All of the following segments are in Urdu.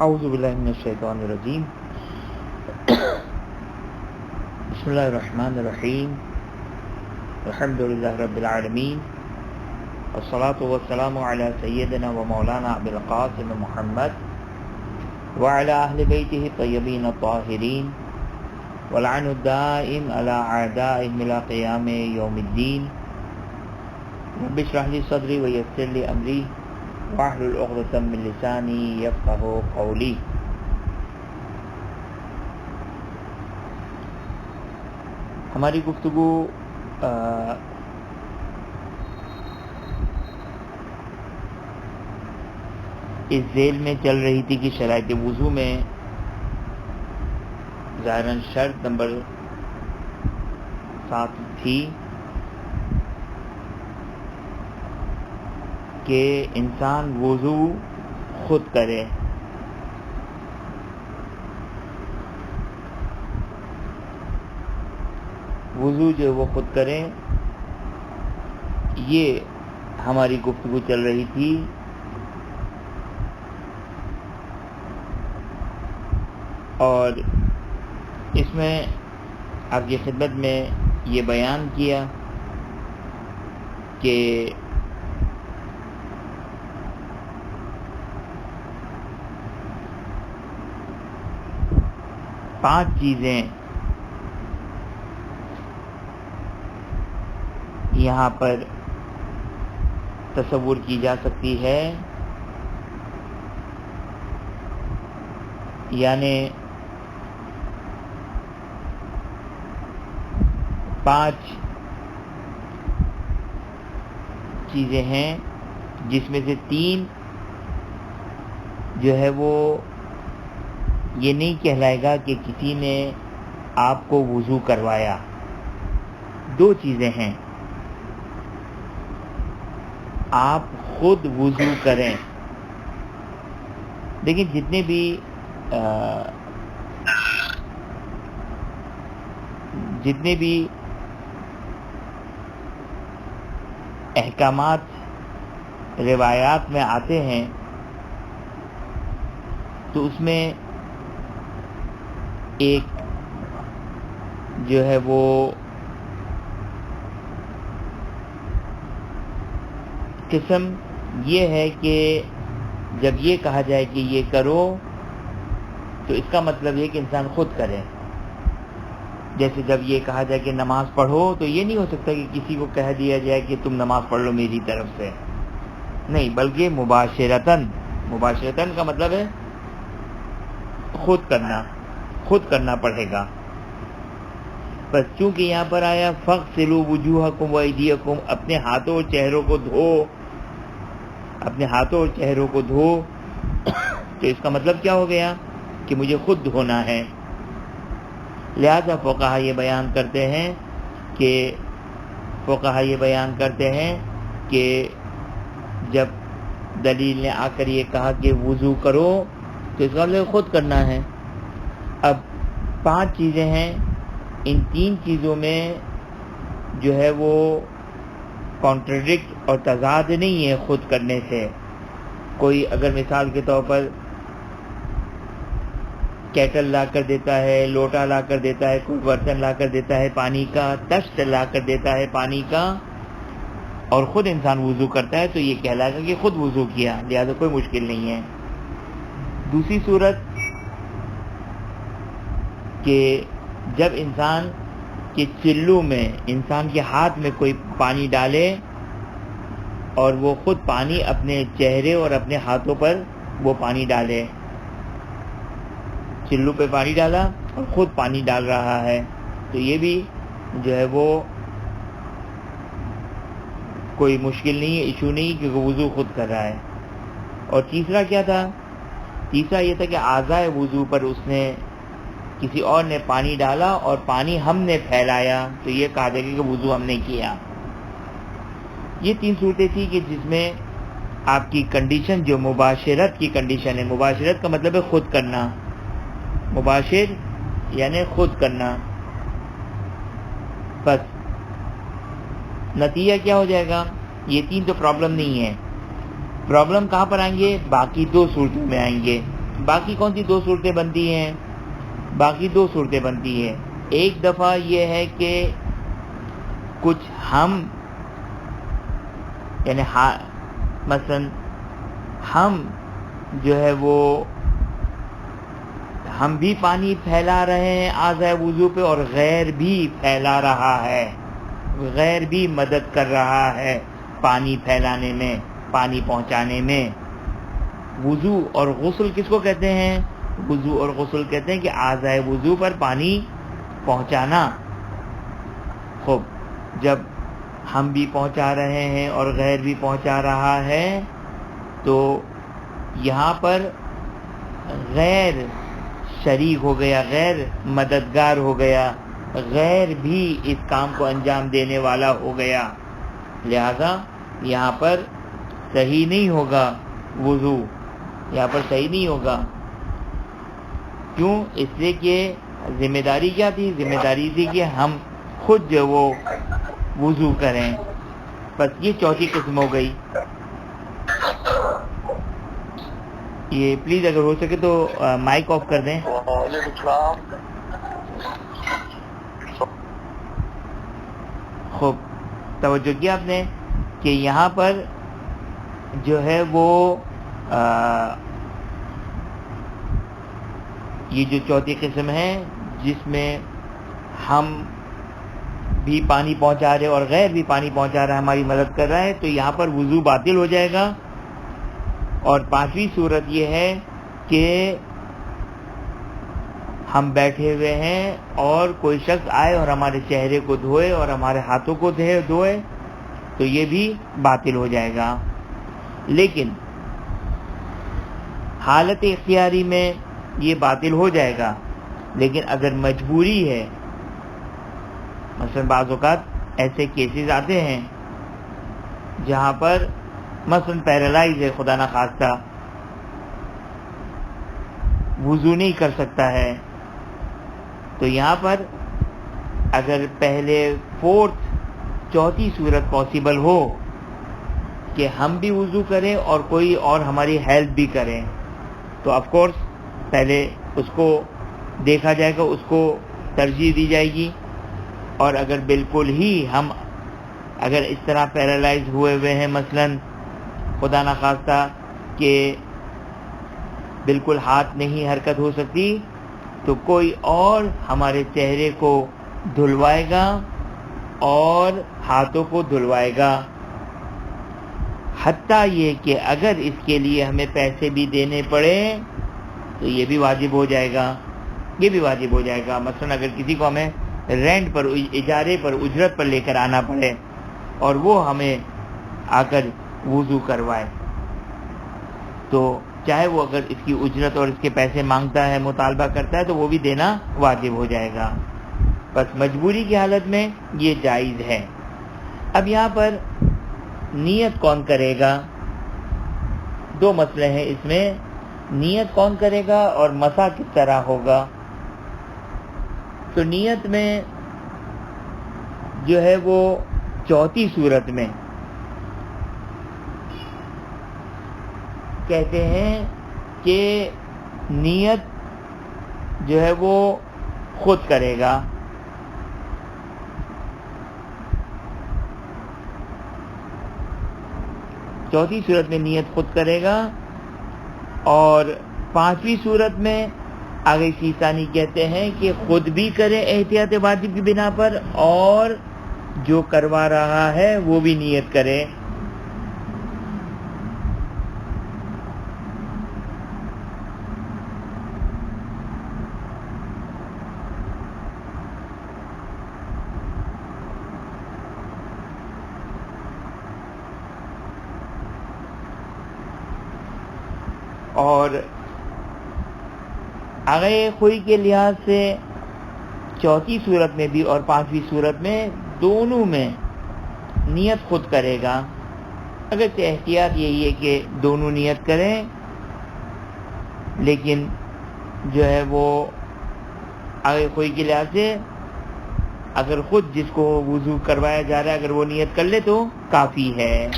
اعوذ باللہ من الشیطان الرجیم بسم اللہ الرحمن الرحیم الحمد للہ رب العالمین والصلاة والسلام علی سیدنا و مولانا ابی القاسم محمد وعلی اہل بیتہ الطیبین الطاہرین واللعن الدائم علی اعدائهم الی قیام یوم الدین رب اشرح لی صدری ویسر لی امری واحلل عقدۃ من لسانی یفقہوا قولی۔ ہماری گفتگو اس ذیل میں چل رہی تھی کہ شرائط وضو میں ظاہراً شرط نمبر 7 تھی کہ انسان وضو خود کرے۔ وضو جو وہ خود کرے، یہ ہماری گفتگو چل رہی تھی۔ اور اس میں آپ کی خدمت میں یہ بیان کیا کہ پانچ چیزیں یہاں پر تصور کی جا سکتی ہے، یعنی 5 چیزیں ہیں جس میں سے 3 جو ہے وہ یہ نہیں کہلائے گا کہ کسی نے آپ کو وضو کروایا۔ 2 چیزیں ہیں، آپ خود وضو کریں۔ لیکن جتنے بھی احکامات روایات میں آتے ہیں تو اس میں ایک جو ہے وہ قسم یہ ہے کہ جب یہ کہا جائے کہ یہ کرو تو اس کا مطلب یہ کہ انسان خود کرے۔ جیسے جب یہ کہا جائے کہ نماز پڑھو تو یہ نہیں ہو سکتا کہ کسی کو کہہ دیا جائے کہ تم نماز پڑھ لو میری طرف سے، نہیں، بلکہ مباشرتاً کا مطلب ہے خود کرنا پڑے گا۔ بس چونکہ یہاں پر آیا فَاغْسِلُوا وُجُوهَكُمْ وَأَيْدِيَكُمْ، اپنے ہاتھوں اور چہروں کو دھو، تو اس کا مطلب کیا ہو گیا کہ مجھے خود دھونا ہے۔ لہذا فقہا یہ بیان کرتے ہیں کہ جب دلیل نے آ کر یہ کہا کہ وضو کرو تو اس کا مطلب خود کرنا ہے۔ اب 5 چیزیں ہیں، ان 3 چیزوں میں جو ہے وہ کانٹرڈکٹ اور تضاد نہیں ہے خود کرنے سے۔ کوئی اگر مثال کے طور پر کیٹل لا کر دیتا ہے، لوٹا لا کر دیتا ہے، کوئی برتن لا کر دیتا ہے پانی کا، تشت لا کر دیتا ہے پانی کا، اور خود انسان وضو کرتا ہے تو یہ کہلائے گا کہ خود وضو کیا، لہذا کوئی مشکل نہیں ہے۔ دوسری صورت کہ جب انسان کے چلو میں، انسان کے ہاتھ میں کوئی پانی ڈالے اور وہ خود پانی اپنے چہرے اور اپنے ہاتھوں پر وہ پانی ڈالے، چلو پہ پانی ڈالا اور خود پانی ڈال رہا ہے، تو یہ بھی جو ہے وہ کوئی مشکل نہیں ہے، ایشو نہیں، کیونکہ وضو خود کر رہا ہے۔ اور تیسرا کیا تھا؟ تیسرا یہ تھا کہ اعضائے وضو پر اس نے، کسی اور نے پانی ڈالا اور پانی ہم نے پھیلایا تو یہ کہا جائے گا کہ وضو ہم نے کیا۔ یہ 3 صورتیں تھی کہ جس میں آپ کی کنڈیشن جو مباشرت کی کنڈیشن ہے، مباشرت کا مطلب ہے خود کرنا، مباشر یعنی خود کرنا، بس نتیجہ کیا ہو جائے گا؟ یہ 3 تو پرابلم نہیں ہے، پرابلم کہاں پر آئیں گے؟ باقی 2 صورتوں میں آئیں گے۔ باقی کون سی 2 صورتیں بنتی ہیں؟ باقی 2 صورتیں بنتی ہیں. ایک دفعہ یہ ہے کہ کچھ ہم یعنی مثلا ہم جو ہے وہ ہم بھی پانی پھیلا رہے ہیں اعضاء وضو پہ، اور غیر بھی پھیلا رہا ہے، غیر بھی مدد کر رہا ہے پانی پھیلانے میں، پانی پہنچانے میں. وضو اور غسل کس کو کہتے ہیں؟ وضو اور غسل کہتے ہیں کہ اعضاء وضو پر پانی پہنچانا. خوب، جب ہم بھی پہنچا رہے ہیں اور غیر بھی پہنچا رہا ہے تو یہاں پر غیر شریک ہو گیا، غیر مددگار ہو گیا، غیر بھی اس کام کو انجام دینے والا ہو گیا. لہذا یہاں پر صحیح نہیں ہوگا وضو، یہاں پر صحیح نہیں ہوگا. کیوں؟ اس لیے کہ ذمہ داری کیا تھی؟ ذمہ داری تھی کہ ہم خود جو وہ وضو کریں. بس یہ چوتھی قسم ہو گئی. یہ پلیز اگر ہو سکے تو مائک آف کر دیں. خوب توجہ کیا آپ نے کہ یہاں پر جو ہے وہ یہ جو چوتھی قسم ہے جس میں ہم بھی پانی پہنچا رہے اور غیر بھی پانی پہنچا رہا ہے، ہماری مدد کر رہا ہے، تو یہاں پر وضو باطل ہو جائے گا. اور 5ویں صورت یہ ہے کہ ہم بیٹھے ہوئے ہیں اور کوئی شخص آئے اور ہمارے چہرے کو دھوئے اور ہمارے ہاتھوں کو دھوئے تو یہ بھی باطل ہو جائے گا. لیکن حالت اختیاری میں یہ باطل ہو جائے گا. لیکن اگر مجبوری ہے، مثلا بعض اوقات ایسے کیسز آتے ہیں جہاں پر مثلا پیرالائز ہے، خدا نخواستہ وضو نہیں کر سکتا ہے، تو یہاں پر اگر پہلے چوتھی صورت پاسبل ہو کہ ہم بھی وضو کریں اور کوئی اور ہماری ہیلپ بھی کریں، تو آف کورس پہلے اس کو دیکھا جائے گا، اس کو ترجیح دی جائے گی. اور اگر بالکل ہی ہم اگر اس طرح پیرالائز ہوئے ہیں، مثلا خدا نخواستہ کہ بالکل ہاتھ نہیں حرکت ہو سکتی، تو کوئی اور ہمارے چہرے کو دھلوائے گا اور ہاتھوں کو دھلوائے گا. حتیٰ یہ کہ اگر اس کے لیے ہمیں پیسے بھی دینے پڑے تو یہ بھی واجب ہو جائے گا، یہ بھی واجب ہو جائے گا. مثلا اگر کسی کو ہمیں رینٹ پر، اجارے پر، اجرت پر لے کر آنا پڑے اور وہ ہمیں آ کر وضو کروائے، تو چاہے وہ اگر اس کی اجرت اور اس کے پیسے مانگتا ہے، مطالبہ کرتا ہے، تو وہ بھی دینا واجب ہو جائے گا. بس مجبوری کی حالت میں یہ جائز ہے. اب یہاں پر نیت کون کرے گا؟ 2 مسئلے ہیں اس میں. نیت کون کرے گا اور مسح کس طرح ہوگا؟ تو نیت میں جو ہے وہ چوتھی صورت میں کہتے ہیں کہ نیت جو ہے وہ خود کرے گا. چوتھی صورت میں نیت خود کرے گا. اور 5ویں صورت میں آگے سیستانی کہتے ہیں کہ خود بھی کرے احتیاط واجب کی بنا پر، اور جو کروا رہا ہے وہ بھی نیت کرے. اور آگے خوئی کے لحاظ سے چوتھی صورت میں بھی اور 5ویں صورت میں دونوں میں نیت خود کرے گا. اگرچہ احتیاط یہی ہے کہ دونوں نیت کریں، لیکن جو ہے وہ آگے خوئی کے لحاظ سے اگر خود جس کو وضو کروایا جا رہا ہے اگر وہ نیت کر لے تو کافی ہے.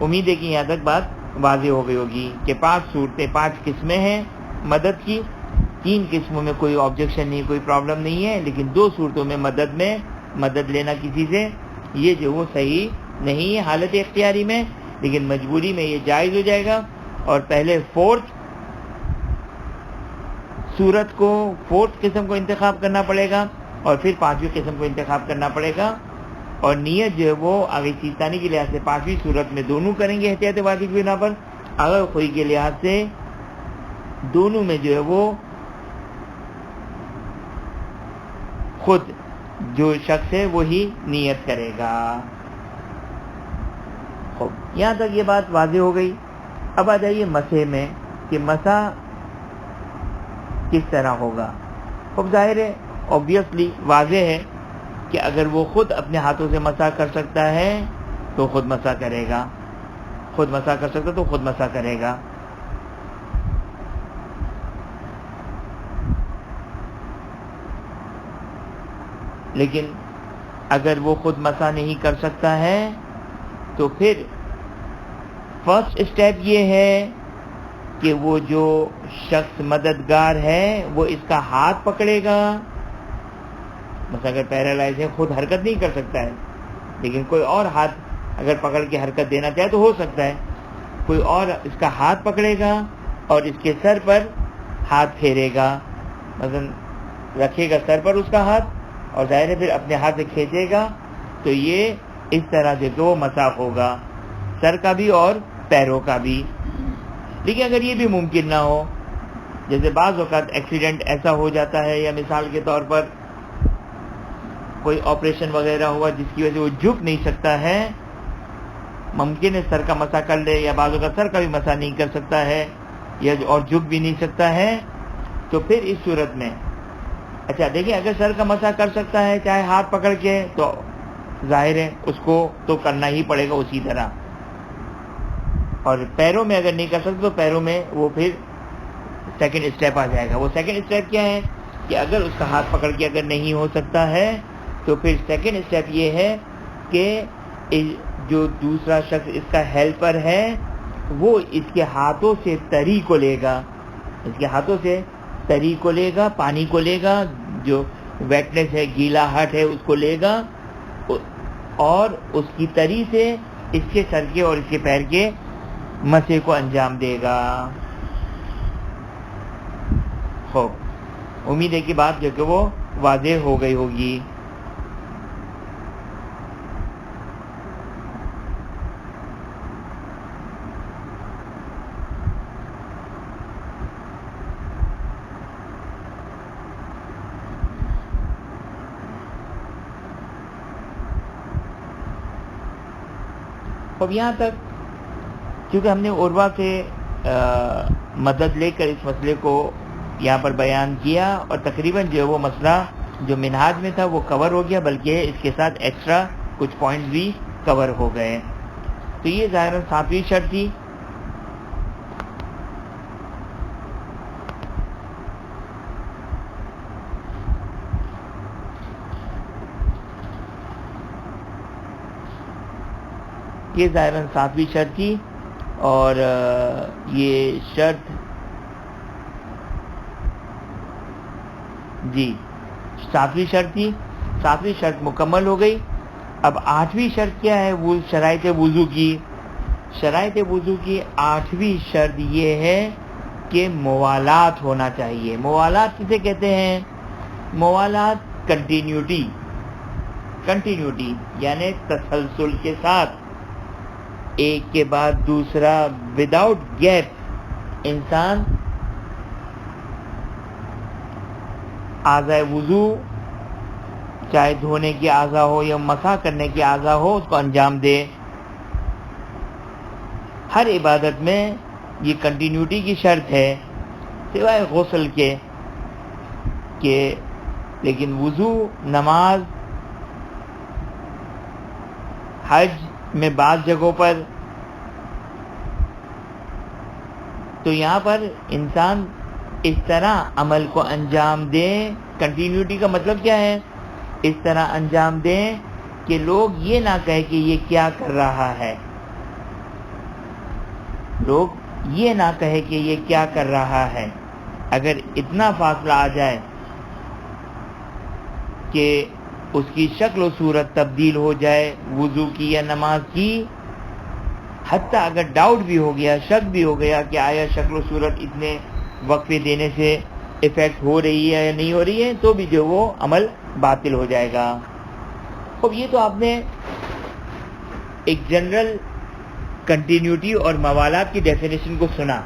امید ہے کہ یہاں تک بات واضح ہو گئی ہوگی کہ 5 صورتیں 5 قسمیں ہیں مدد کی. 3 قسموں میں کوئی آبجیکشن نہیں, کوئی پرابلم نہیں ہے, لیکن 2 صورتوں میں مدد لینا کسی سے یہ جو وہ صحیح نہیں ہے حالت اختیاری میں, لیکن مجبوری میں یہ جائز ہو جائے گا. اور پہلے 4th صورت کو 4th قسم کو انتخاب کرنا پڑے گا, اور پھر 5ویں قسم کو انتخاب کرنا پڑے گا. اور نیت جو ہے وہ آگے چیزانی کے لحاظ سے 5ویں صورت میں دونوں کریں گے احتیاط واجب کی بنا پر, اگر خوئی کے لحاظ سے دونوں میں جو ہے وہ خود جو شخص ہے وہی نیت کرے گا. خوب, یہاں تک یہ بات واضح ہو گئی. اب آ جائیے مسح میں کہ مسح کس طرح ہوگا. خوب ظاہر ہے, obviously واضح ہے کہ اگر وہ خود اپنے ہاتھوں سے مسح کر سکتا ہے تو خود مسح کرے گا, خود مسح کر سکتا تو خود مسح کرے گا. لیکن اگر وہ خود مسح نہیں کر سکتا ہے تو پھر فرسٹ اسٹیپ یہ ہے کہ وہ جو شخص مددگار ہے وہ اس کا ہاتھ پکڑے گا. مثلا اگر پیرالائز ہے, خود حرکت نہیں کر سکتا ہے, لیکن کوئی اور ہاتھ اگر پکڑ کے حرکت دینا چاہے تو ہو سکتا ہے. کوئی اور اس کا ہاتھ پکڑے گا اور اس کے سر پر ہاتھ پھیرے گا, مثلا رکھے گا سر پر اس کا ہاتھ, اور ظاہر ہے پھر اپنے ہاتھ سے کھینچے گا, تو یہ اس طرح سے وہ مسح ہوگا, سر کا بھی اور پیروں کا بھی. لیکن اگر یہ بھی ممکن نہ ہو, جیسے بعض اوقات ایکسیڈنٹ ایسا ہو جاتا ہے, یا مثال کے طور پر کوئی آپریشن وغیرہ ہوا جس کی وجہ سے وہ جھک نہیں سکتا ہے, ممکن ہے سر کا مسح کر لے, یا بعض اوقات سر کا بھی مسح نہیں کر سکتا ہے, یا اور جھک بھی نہیں سکتا ہے, تو پھر اس صورت میں اچھا دیکھیں, اگر سر کا مسح کر سکتا ہے چاہے ہاتھ پکڑ کے, تو ظاہر ہے اس کو تو کرنا ہی پڑے گا اسی طرح. اور پیروں میں اگر نہیں کر سکتا تو پیروں میں وہ پھر سیکنڈ اسٹیپ آ جائے گا. وہ سیکنڈ اسٹیپ کیا ہے کہ اگر اس کا ہاتھ پکڑ کے اگر نہیں ہو سکتا ہے تو پھر سیکنڈ اسٹیپ یہ ہے کہ جو دوسرا شخص اس کا ہیلپر ہے وہ اس کے ہاتھوں سے تری کو لے گا, اس کے ہاتھوں سے تری کو لے گا, پانی کو لے گا, جو ویٹنس ہے, گیلا ہٹ ہے, اس کو لے گا, اور اس کی تری سے اس کے سر کے اور اس کے پیر کے مسح کو انجام دے گا. خوب, امید ہے کہ بات جو کہ وہ واضح ہو گئی ہوگی. اب یہاں تک کیونکہ ہم نے عروہ سے مدد لے کر اس مسئلے کو یہاں پر بیان کیا, اور تقریباً جو وہ مسئلہ جو منہاج میں تھا وہ کور ہو گیا, بلکہ اس کے ساتھ ایکسٹرا کچھ پوائنٹس بھی کور ہو گئے. تو یہ ظاہراً 7ویں شرط تھی. یہ ظاہراً 7ویں شرط تھی, اور یہ شرط جی 7ویں شرط تھی. 7ویں شرط مکمل ہو گئی. اب 8ویں شرط کیا ہے, وہ شرائط وضو کی. شرائط وضو کی 8ویں شرط یہ ہے کہ موالات ہونا چاہیے. موالات کسے کہتے ہیں؟ موالات کنٹینیوٹی یعنی تسلسل کے ساتھ, ایک کے بعد دوسرا, وداؤٹ گیپ انسان اعضائے وضو, چاہے دھونے کی اعضا ہو یا مسح کرنے کی اعضا ہو, اس کو انجام دے. ہر عبادت میں یہ کنٹینیوٹی کی شرط ہے, سوائے غسل کے, کہ لیکن وضو, نماز, حج میں بعض جگہوں پر, تو یہاں پر انسان اس طرح عمل کو انجام دے. کنٹینیوٹی کا مطلب کیا ہے؟ اس طرح انجام دیں کہ لوگ یہ نہ کہے کہ یہ کیا کر رہا ہے. لوگ یہ نہ کہے کہ یہ کیا کر رہا ہے. اگر اتنا فاصلہ آ جائے کہ اس کی شکل و صورت تبدیل ہو جائے وضو کی یا نماز کی، حتیٰ اگر ڈاؤٹ بھی ہو گیا، شک بھی ہو گیا کہ آیا شکل و صورت اتنے وقفے دینے سے افیکٹ ہو رہی ہے یا نہیں ہو رہی ہے، تو بھی جو وہ عمل باطل ہو جائے گا. اب یہ تو آپ نے ایک جنرل کنٹینیوٹی اور موالات کی ڈیفینیشن کو سنا،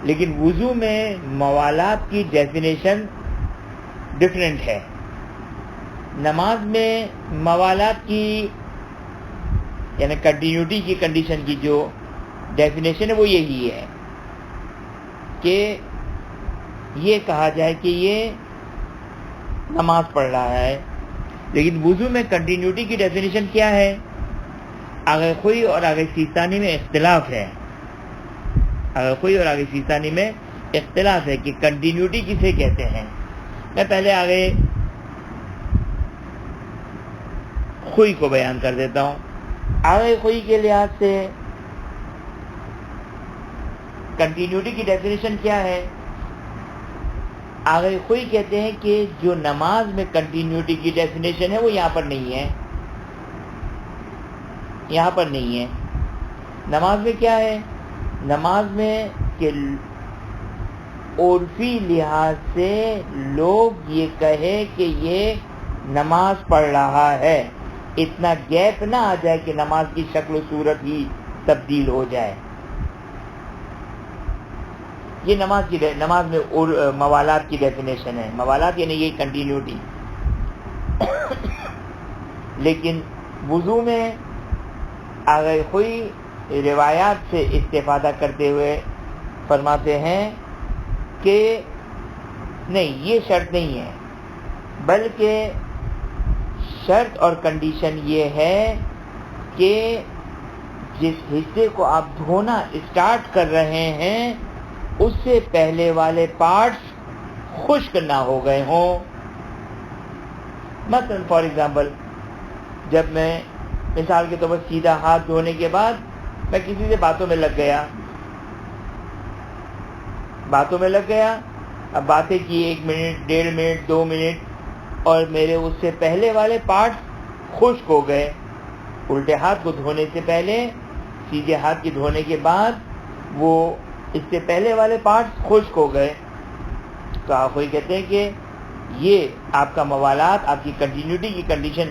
لیکن وضو میں موالات کی ڈیفینیشن ڈفرینٹ ہے. نماز میں موالات کی یعنی کنٹینیوٹی کی کنڈیشن کی جو ڈیفینیشن ہے وہ یہی ہے کہ یہ کہا جائے کہ یہ نماز پڑھ رہا ہے. لیکن وضو میں کنٹینیوٹی کی ڈیفینیشن کیا ہے؟ آگے خوئی اور آگے سیستانی میں اختلاف ہے. آگے خوئی اور آگے سیستانی میں اختلاف ہے کہ کنٹینیوٹی کسے کہتے ہیں. میں پہلے آگے خوئی کو بیان کر دیتا ہوں. آگے خوئی کے لحاظ سے کنٹینیوٹی کی ڈیفینیشن کیا ہے؟ آگے خوئی کہتے ہیں کہ جو نماز میں کنٹینیوٹی کی ڈیفینیشن ہے وہ یہاں پر نہیں ہے. یہاں پر نہیں ہے. نماز میں کیا ہے؟ نماز میں کہ عرفی لحاظ سے لوگ یہ کہے کہ یہ نماز پڑھ رہا ہے، اتنا گیپ نہ آ جائے کہ نماز کی شکل و صورت ہی تبدیل ہو جائے. یہ نماز میں موالات کی ڈیفینیشن ہے. موالات یعنی یہ کنٹینیوٹی. لیکن وضو میں آگے خوئی روایات سے استفادہ کرتے ہوئے فرماتے ہیں کہ نہیں، یہ شرط نہیں ہے، بلکہ شرط اور کنڈیشن یہ ہے کہ جس حصے کو آپ دھونا اسٹارٹ کر رہے ہیں اس سے پہلے والے پارٹس خشک نہ ہو گئے ہوں. مثلا فار ایگزامپل، جب میں مثال کے طور پر سیدھا ہاتھ دھونے کے بعد میں کسی سے باتوں میں لگ گیا، اب باتیں کی 1 منٹ 1.5 منٹ 2 منٹ، اور میرے اس سے پہلے والے پارٹس خشک ہو گئے. الٹے ہاتھ کو دھونے سے پہلے، سیدھے ہاتھ کے دھونے کے بعد وہ اس سے پہلے والے پارٹس خشک ہو گئے. تو آپ وہی کہتے ہیں کہ یہ آپ کا موالات، آپ کی کنٹینیوٹی کی کنڈیشن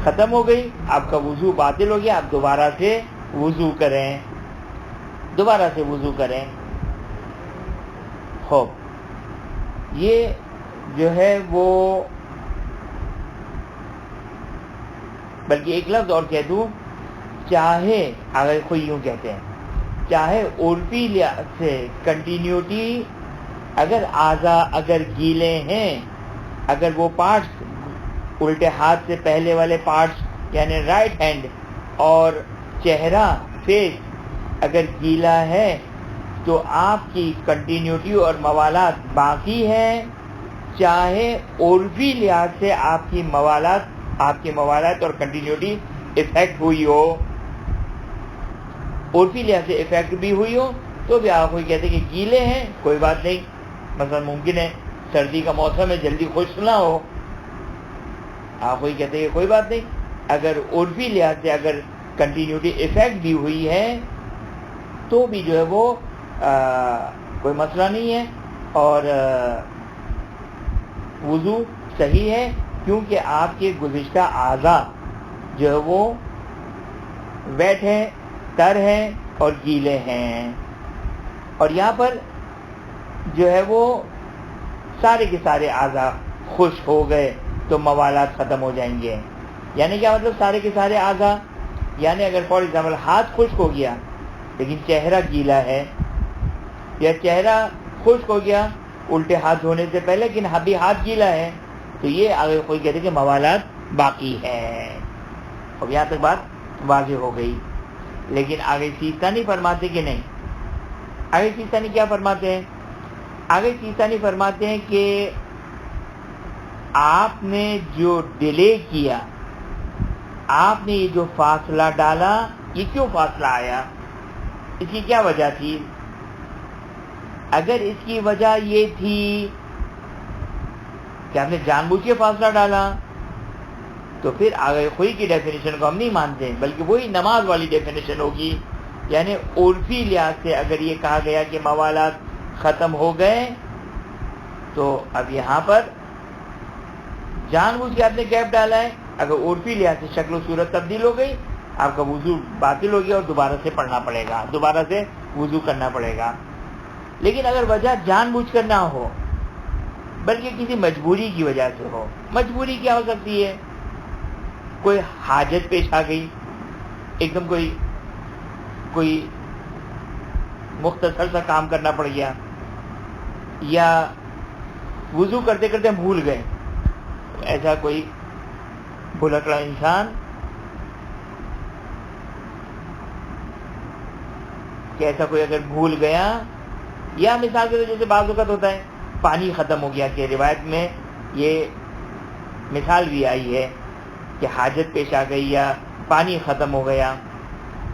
ختم ہو گئی، آپ کا وضو باطل ہو گیا، آپ دوبارہ سے وضو کریں. خوب، یہ جو ہے وہ، بلکہ ایک لفظ اور کہہ دوں، چاہے اگر کوئی یوں کہتے ہیں، چاہے عرفی لحاظ سے کنٹینیوٹی، اگر اعضاء اگر گیلے ہیں، اگر وہ پارٹس الٹے ہاتھ سے پہلے والے پارٹس یعنی رائٹ ہینڈ اور چہرہ فیس اگر گیلا ہے تو آپ کی کنٹینیوٹی اور موالات باقی ہے، چاہے عرفی لحاظ سے آپ کی موالات اور کنٹینیوٹی افیکٹ ہوئی ہو. عرفی لحاظ سے افیکٹ بھی ہوئی ہو تو بھی آپ کوئی کہتے ہیں کہ گیلے ہیں، کوئی بات نہیں. مثلا ممکن ہے سردی کا موسم ہے، جلدی خشک نہ ہو، آپ کوئی کہتے ہیں کہ کوئی بات نہیں. اگر عرفی لحاظ سے اگر کنٹینیوٹی افیکٹ بھی ہوئی ہے تو بھی جو ہے وہ کوئی مسئلہ نہیں ہے، اور وضو صحیح ہے، کیونکہ آپ کے گزشتہ اعضاء جو ہے وہ ویٹ ہیں، تر ہیں اور گیلے ہیں. اور یہاں پر جو ہے وہ سارے کے سارے اعضاء خشک ہو گئے تو موالات ختم ہو جائیں گے. یعنی کیا مطلب سارے کے سارے اعضاء؟ یعنی اگر فار ایگزامپل ہاتھ خشک ہو گیا لیکن چہرہ گیلا ہے، یا چہرہ خشک ہو گیا الٹے ہاتھ دھونے سے پہلے لیکن ابھی ہاتھ گیلا ہے، تو یہ آگے کوئی کہتے ہیں کہ موالات باقی ہے. اب یہاں تک بات واضح ہو گئی. لیکن آگے سیستانی فرماتے کہ نہیں. آگے سیستانی کیا فرماتے ہیں؟ آگے سیستانی فرماتے ہیں کہ آپ نے جو ڈیلے کیا، آپ نے یہ جو فاصلہ ڈالا، یہ کیوں فاصلہ آیا؟ اس کی کیا وجہ تھی؟ اگر اس کی وجہ یہ تھی کہ آپ نے جان بوجھ کے فاصلہ ڈالا تو پھر آگے خوئی کی ڈیفینیشن کو ہم نہیں مانتے، بلکہ وہی نماز والی ڈیفینیشن ہوگی. یعنی عرفی لحاظ سے اگر یہ کہا گیا کہ موالات ختم ہو گئے تو اب یہاں پر جان بوجھ کے آپ نے گیپ ڈالا ہے، اگر عرفی لحاظ سے شکل و صورت تبدیل ہو گئی، آپ کا وضو باطل ہو گیا اور دوبارہ سے پڑھنا پڑے گا، دوبارہ سے وضو کرنا پڑے گا. لیکن اگر وجہ جان بوجھ کر نہ ہو بلکہ کسی مجبوری کی وجہ سے ہو، مجبوری کیا ہو سکتی ہے؟ کوئی حاجت پیش آ گئی، ایک دم کوئی مختصر سا کام کرنا پڑ گیا، یا وضو کرتے کرتے ہم بھول گئے. ایسا کوئی بھلکڑا انسان کہ ایسا کوئی اگر بھول گیا، یا مثال کے طور جیسے بعض اوقات ہوتا ہے پانی ختم ہو گیا، کہ روایت میں یہ مثال بھی آئی ہے کہ حاجت پیش آ گئی یا پانی ختم ہو گیا.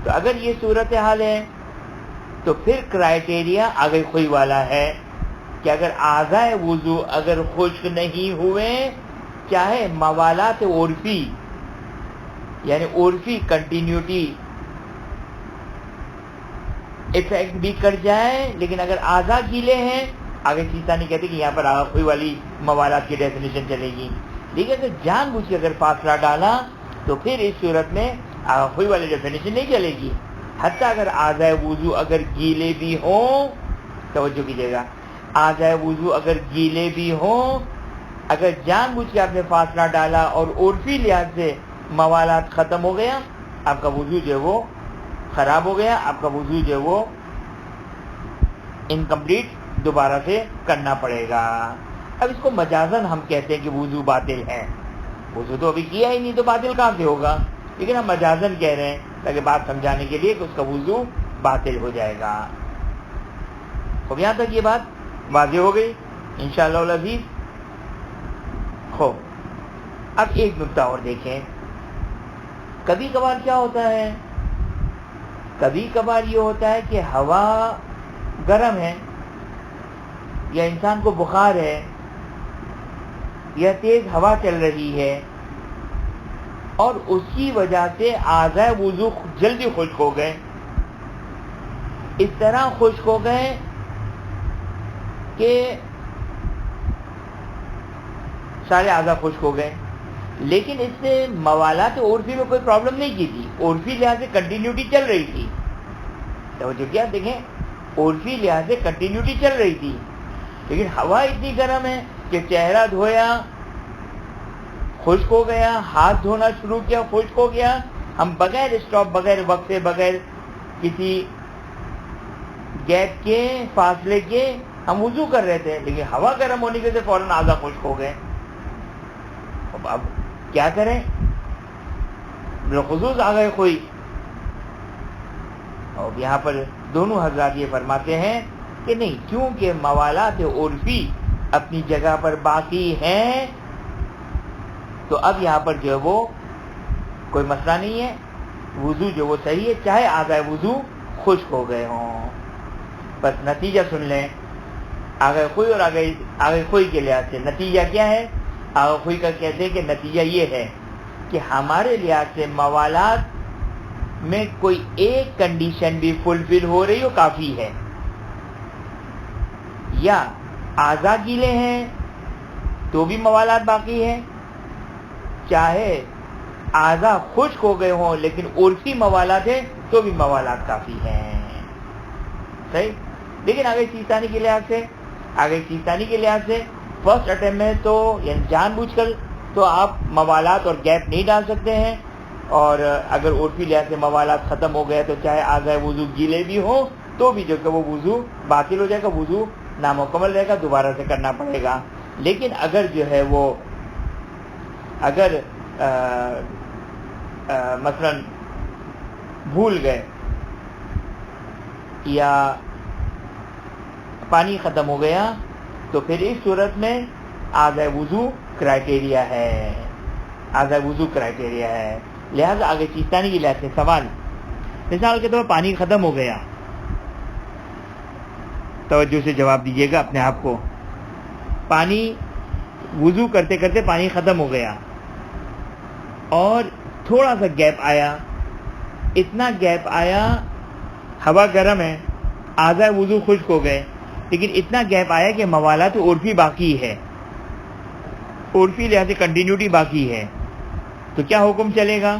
تو اگر یہ صورتحال ہے تو پھر کرائیٹیریا آگے خوئی والا ہے کہ اگر اعضائے وضو اگر خشک نہیں ہوئے، چاہے موالات عرفی یعنی عرفی کنٹینیوٹی افیکٹ بھی کر جائے، لیکن اگر اعضاء گیلے ہیں، آگے چیزہ نہیں کہتے کہ یہاں پر آگا خوئی والی موالات کی ڈیفینیشن چلے گی. لیکن اگر جان بوجھ کے اگر فاصلہ ڈالا تو پھر اس صورت میں آگا خوئی والی ڈیفینیشن نہیں چلے گی. حتیٰ اگر اعضائے وضو اگر گیلے بھی ہوں، توجہ کیجیے گا، اعضائے وضو اگر گیلے بھی ہوں، اگر جان بوجھ کے آپ نے فاصلہ ڈالا اور عرفی لحاظ سے موالات ختم ہو گیا، آپ کا وضو جو ہے وہ خراب ہو گیا، آپ کا وضو جو ہے وہ انکمپلیٹ دوبارہ سے کرنا پڑے گا. اب اس کو مجازن ہم کہتے ہیں کہ وضو باطل ہے، وضو تو ابھی کیا ہی نہیں تو باطل کہاں سے ہوگا، لیکن ہم مجازن کہہ رہے ہیں تاکہ بات سمجھانے کے لیے کہ اس کا وضو باطل ہو جائے گا. خوب یہاں تک یہ بات واضح ہو گئی انشاءاللہ العزیز. خوب اب ایک نکتہ اور دیکھیں. کبھی کبھار کیا ہوتا ہے، کبھی کبھار یہ ہوتا ہے کہ ہوا گرم ہے، یا انسان کو بخار ہے، یا تیز ہوا چل رہی ہے، اور اس کی وجہ سے اعضائے وضو جلدی خشک ہو گئے. اس طرح خشک ہو گئے کہ سارے اعضاء خشک ہو گئے، لیکن اس سے موالات عرفی میں کوئی پرابلم نہیں کی تھی، عرفی لحاظ سے کنٹینیوٹی چل رہی تھی. توجہ کیا، دیکھیں عرفی لحاظ سے کنٹینیوٹی چل رہی تھی، لیکن ہوا اتنی گرم ہے کہ چہرہ دھویا خشک ہو گیا، ہاتھ دھونا شروع کیا خشک ہو گیا. ہم بغیر اسٹاپ، بغیر وقفے، بغیر کسی گیپ کے، فاصلے کے ہم وضو کر رہے تھے، لیکن ہوا گرم ہونے کی وجہ سے فوراً اعضاء خشک ہو گئے. اب کیا کریں؟ بالخصوص آ گئے کوئی. اور یہاں پر دونوں حضرات یہ فرماتے ہیں کہ نہیں، کیونکہ موالات عرفی اپنی جگہ پر باقی ہیں تو اب یہاں پر جو ہے وہ کوئی مسئلہ نہیں ہے، وضو جو وہ صحیح ہے، چاہے اعضائے وضو خشک ہو گئے ہوں. بس نتیجہ سن لیں آگے خوئی اور آگے خوئی کے لحاظ سے نتیجہ کیا ہے. آگے خوئی کا کہتے ہیں کہ نتیجہ یہ ہے کہ ہمارے لحاظ سے موالات میں کوئی ایک کنڈیشن بھی فلفل ہو رہی ہو کافی ہے، یا اعضاء گیلے ہیں تو بھی موالات باقی ہیں، چاہے اعضاء خشک ہو گئے ہوں لیکن عرفی موالات ہیں تو بھی موالات کافی ہیں. صحیح. لیکن آگے چیزانی کے لحاظ سے فرسٹ اٹیمپٹ میں تو یعنی جان بوجھ کر تو آپ موالات اور گیپ نہیں ڈال سکتے ہیں، اور اگر عرفی لحاظ سے موالات ختم ہو گئے تو چاہے اعضائے وضو گیلے بھی ہوں تو بھی جو کہ وہ وضو باطل ہو جائے گا، وضو نامکمل رہے گا، دوبارہ سے کرنا پڑے گا. لیکن اگر جو ہے وہ اگر مثلا بھول گئے یا پانی ختم ہو گیا تو پھر اس صورت میں اعضائے وضو کرائیٹیریا ہے، اعضائے وضو کرائیٹیریا ہے. لہذا آگے چیستانی کی لحاظ سے سوال، مثال کے طور پر پانی ختم ہو گیا توجہ سے جواب دیجیے گا اپنے آپ کو. پانی وضو کرتے کرتے پانی ختم ہو گیا اور تھوڑا سا گیپ آیا, اتنا گیپ آیا, ہوا گرم ہے, آدھا وضو خشک ہو گئے, لیکن اتنا گیپ آیا کہ موالات عرفی باقی ہے, عرفی لحاظ سے کنٹینیوٹی باقی ہے, تو کیا حکم چلے گا؟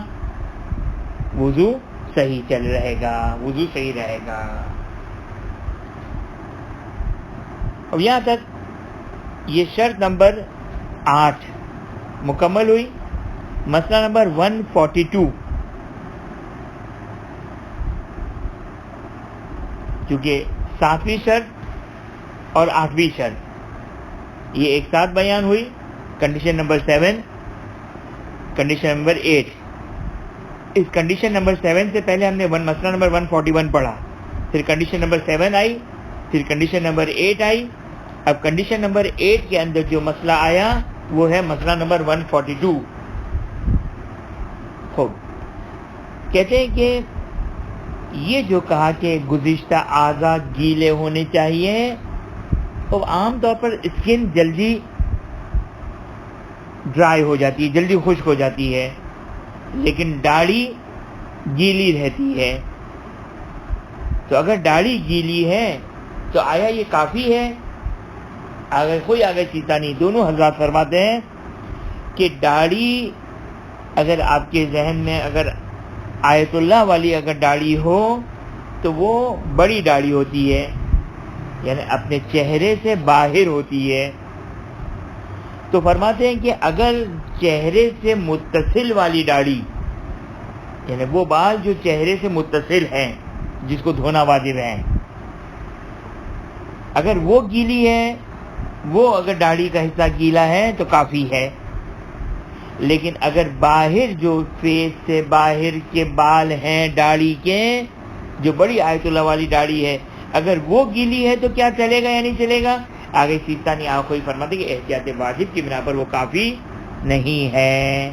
وضو صحیح چل رہے گا, وضو صحیح رہے گا. اور یہاں تک یہ شرط نمبر 8 مکمل ہوئی. مسئلہ نمبر 142, کیونکہ 7ویں شرط اور 8ویں شرط یہ ایک ساتھ بیان ہوئی. Condition number 7, condition number 8. اس کنڈیشن نمبر 7 سے پہلے ہم نے مسئلہ نمبر 141 پڑھا, پھر کنڈیشن نمبر 7 آئی, پھر کنڈیشن نمبر 8 آئی. اب کنڈیشن نمبر 8 کے اندر جو مسئلہ آیا وہ ہے مسئلہ نمبر 142. خوب, کہتے ہیں کہ یہ جو کہا کہ گزشتہ اعضاء گیلے ہونے چاہیے, اور عام طور پر اسکن جلدی ڈرائی ہو جاتی ہے, جلدی خشک ہو جاتی ہے, لیکن داڑھی گیلی رہتی ہے. تو اگر داڑھی گیلی ہے تو آیا یہ کافی ہے؟ آگے چیتا نہیں. دونوں حضرات فرماتے ہیں کہ داڑھی اگر آپ کے ذہن میں اگر آیت اللہ والی اگر داڑھی ہو تو وہ بڑی داڑھی ہوتی ہے, یعنی اپنے چہرے سے باہر ہوتی ہے. تو فرماتے ہیں کہ اگر چہرے سے متصل والی داڑھی, یعنی وہ بال جو چہرے سے متصل ہیں جس کو دھونا واجب ہے, اگر وہ گیلی ہے, وہ اگر داڑھی کا حصہ گیلا ہے تو کافی ہے. لیکن اگر باہر جو فیس سے باہر کے بال ہیں داڑھی کے, جو بڑی آیت اللہ والی داڑھی ہے, اگر وہ گیلی ہے تو کیا چلے گا یا نہیں چلے گا؟ آگے سیستانی آخوئی فرماتے کہ احتیاط واجب کی بنا پر وہ کافی نہیں ہے.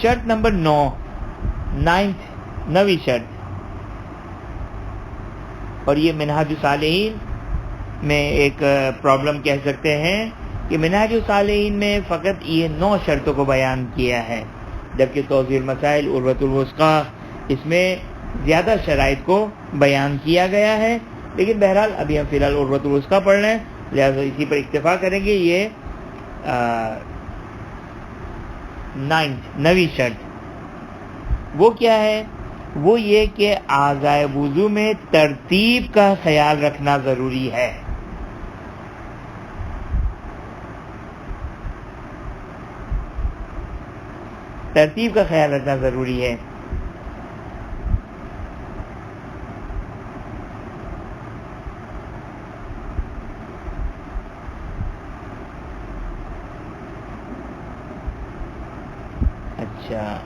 شرط نمبر 9 نویں شرط, اور یہ منہاج الصالحین میں ایک پرابلم کہہ سکتے ہیں کہ منہاج الصالحین میں فقط یہ 9 شرطوں کو بیان کیا ہے, جبکہ توضیح المسائل عروۃ الوثقی اس میں زیادہ شرائط کو بیان کیا گیا ہے. لیکن بہرحال ابھی ہم فی الحال عروۃ الوثقی پڑھ رہے ہیں, لہٰذا اسی پر اکتفا کریں گے. یہ 9ویں شرط وہ کیا ہے؟ وہ یہ کہ اعضائے وضو میں ترتیب کا خیال رکھنا ضروری ہے. ترتیب کا خیال رکھنا ضروری ہے. اچھا,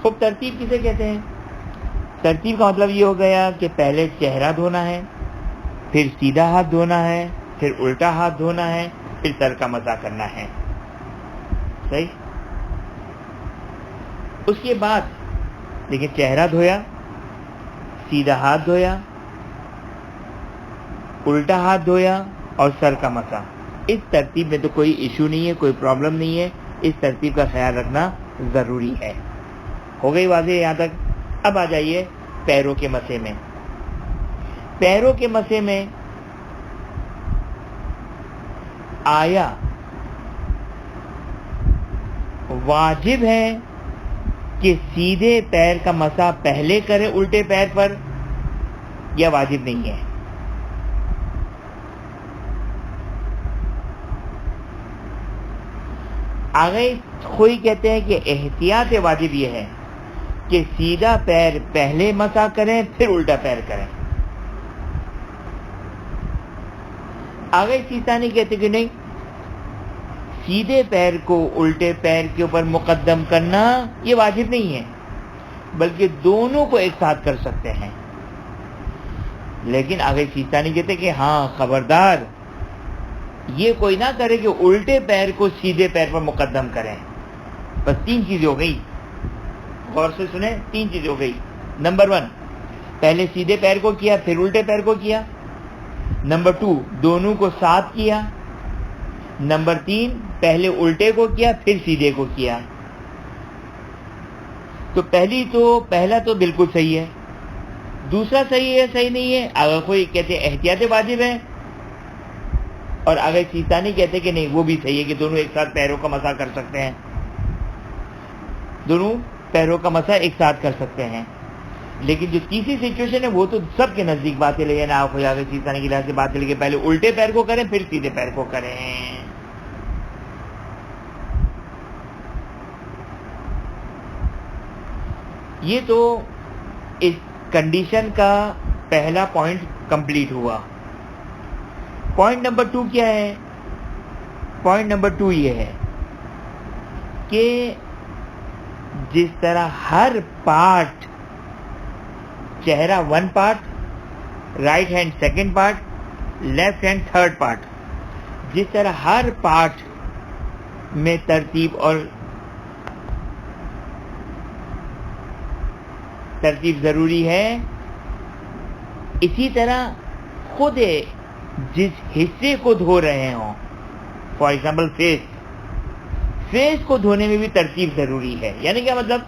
خوب, ترتیب کسے کہتے ہیں؟ ترتیب کا مطلب یہ ہو گیا کہ پہلے چہرہ دھونا ہے, پھر سیدھا ہاتھ دھونا ہے, پھر الٹا ہاتھ دھونا ہے, پھر سر کا مسح کرنا ہے. صحیح. اس کے بعد لیکن چہرہ دھویا, سیدھا ہاتھ دھویا, الٹا ہاتھ دھویا اور سر کا مسح, اس ترتیب میں تو کوئی ایشو نہیں ہے, کوئی پرابلم نہیں ہے. اس ترتیب کا خیال رکھنا ضروری ہے. ہو گئی واضح یہاں تک؟ اب آ جائیے پیروں کے مسح میں. پیروں کے مسح میں آیا واجب ہے کہ سیدھے پیر کا مسح پہلے کرے الٹے پیر پر, یا واجب نہیں ہے؟ آگے خوئی کہتے ہیں کہ احتیاط واجب یہ ہے کہ سیدھا پیر پہلے مسح کریں پھر الٹا پیر کریں. آگے سیستانی کہتے کہ نہیں, سیدھے پیر کو الٹے پیر کے اوپر مقدم کرنا یہ واجب نہیں ہے, بلکہ دونوں کو ایک ساتھ کر سکتے ہیں. لیکن آگے سیستانی کہتے کہ ہاں خبردار یہ کوئی نہ کرے کہ الٹے پیر کو سیدھے پیر پر مقدم کریں. بس 3 چیزیں ہو گئی، غور سے سنیں، 3 چیزیں ہو گئی. نمبر 1 پہلے سیدھے پیر کو کیا پھر الٹے پیر کو کیا. نمبر 2 دونوں کو ساتھ کیا. نمبر 3 پہلے الٹے کو کیا پھر سیدھے کو کیا. تو پہلا تو بالکل صحیح ہے. دوسرا صحیح ہے صحیح نہیں ہے؟ اگر کوئی کہتے احتیاط واجب ہے، اور اگر سیستانی کہتے کہ نہیں وہ بھی صحیح ہے کہ دونوں ایک ساتھ پیروں کا مسح کر سکتے ہیں، دونوں پیروں کا مسح ایک ساتھ کر سکتے ہیں. لیکن جو تیسری سچویشن ہے وہ تو سب کے نزدیک باطل ہے، یعنی آپ اگر سیستانی کے لحاظ سے باطل کہ پہلے الٹے پیر کو کریں پھر سیدھے پیر کو کریں. یہ تو اس کنڈیشن کا پہلا پوائنٹ کمپلیٹ ہوا. پوائنٹ نمبر 2 کیا ہے؟ پوائنٹ نمبر 2 یہ ہے کہ جس طرح ہر پارٹ، چہرہ 1 part, right hand 2nd part, left hand 3rd part, جس طرح ہر پارٹ میں ترتیب ضروری ہے، اسی طرح خود جس حصے کو دھو رہے ہوں، فار ایگزامپل فیس کو دھونے میں بھی ترتیب ضروری ہے. یعنی کیا مطلب؟